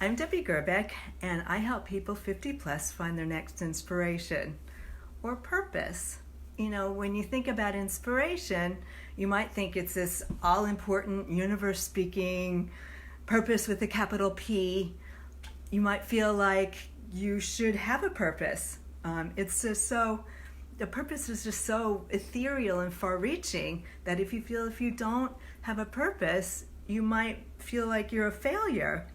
I'm Debbie Gerbeck, and I help people 50 plus find their next inspiration or purpose. You know, when you think about inspiration, you might think it's this all important, universe speaking purpose with a capital P. You might feel like you should have a purpose. The purpose is just so ethereal and far reaching that if you don't have a purpose, you might feel like you're a failure.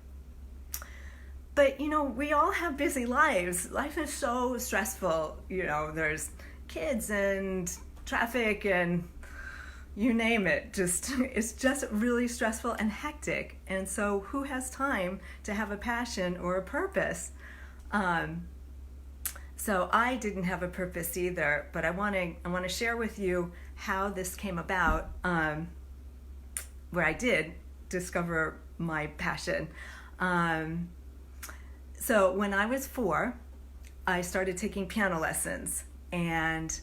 But, we all have busy lives. Life is so stressful. There's kids and traffic and you name it. It's just really stressful and hectic. And so who has time to have a passion or a purpose? So I didn't have a purpose either, but I want to share with you how this came about, where I did discover my passion. So when I was 4, I started taking piano lessons, and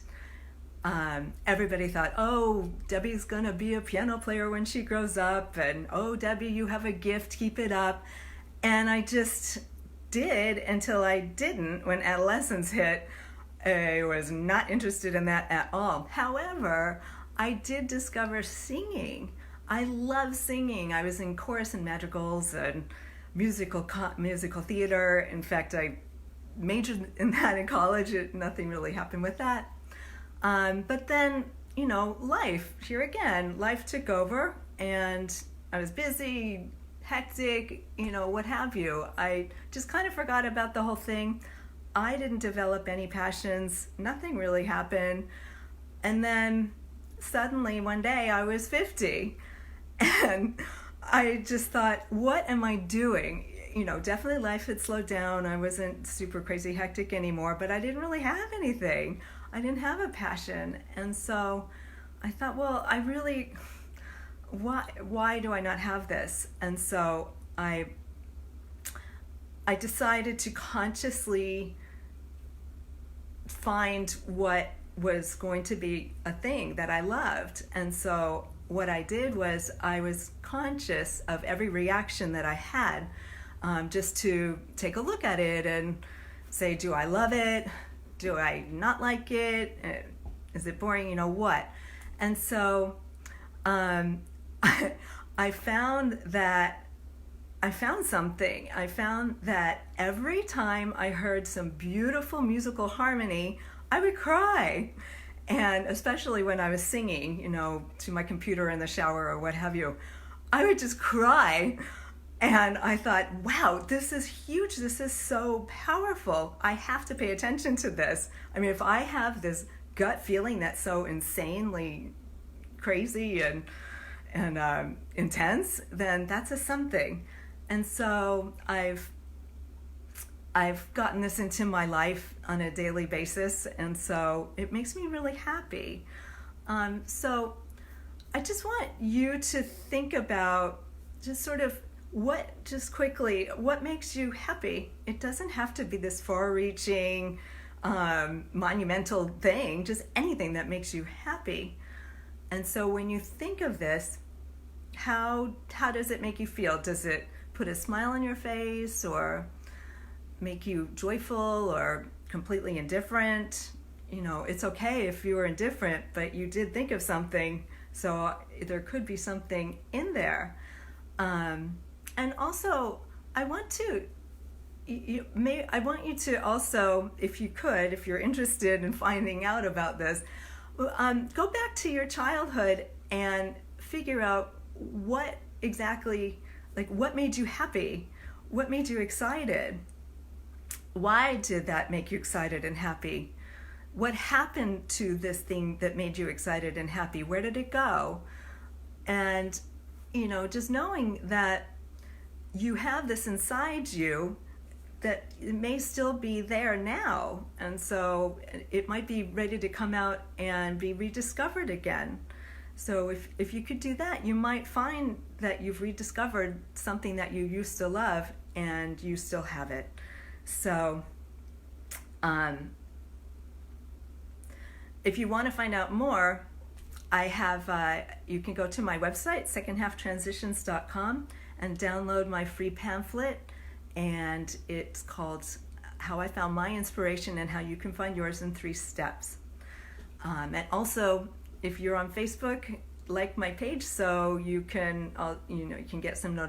everybody thought, oh, Debbie's going to be a piano player when she grows up, and oh, Debbie, you have a gift, keep it up. And I just did until I didn't. When adolescence hit, I was not interested in that at all. However, I did discover singing. I love singing. I was in chorus and madrigals and musical theater. In fact, I majored in that in college. Nothing really happened with that. But then, life took over, and I was busy, hectic, what have you. I just kind of forgot about the whole thing. I didn't develop any passions. Nothing really happened. And then suddenly one day I was 50, and I just thought, what am I doing? Definitely life had slowed down. I wasn't super crazy hectic anymore, but I didn't really have anything. I didn't have a passion. And so I thought, well, why do I not have this? And so I decided to consciously find what was going to be a thing that I loved. And so what I did was I was conscious of every reaction that I had, just to take a look at it and say, do I love it? Do I not like it? Is it boring? What? And so I found something. I found that every time I heard some beautiful musical harmony, I would cry. And especially when I was singing, to my computer in the shower or what have you, I would just cry. And I thought, wow, this is huge. This is so powerful. I have to pay attention to this. I mean, if I have this gut feeling that's so insanely crazy and intense, then that's a something. And so I've gotten this into my life on a daily basis, and so it makes me really happy. So I just want you to think about what makes you happy. It doesn't have to be this far-reaching, monumental thing, just anything that makes you happy. And so when you think of this, how does it make you feel? Does it put a smile on your face, or make you joyful, or completely indifferent? It's okay if you were indifferent, but you did think of something, so there could be something in there. And also, I want you to also, if you're interested in finding out about this, go back to your childhood and figure out what exactly, what made you happy? What made you excited? Why did that make you excited and happy? What happened to this thing that made you excited and happy? Where did it go? And, just knowing that you have this inside you, that it may still be there now. And so it might be ready to come out and be rediscovered again. So if you could do that, you might find that you've rediscovered something that you used to love, and you still have it. So if you want to find out more, I have, you can go to my website, secondhalftransitions.com, and download my free pamphlet and it's called How I Found My Inspiration and How You Can Find Yours in 3 Steps. And also, if you're on Facebook, like my page so you can you can get some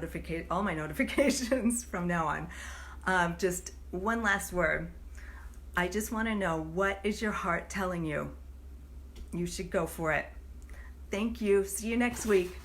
all my notifications from now on. Just one last word. I just want to know, what is your heart telling you? You should go for it. Thank you. See you next week.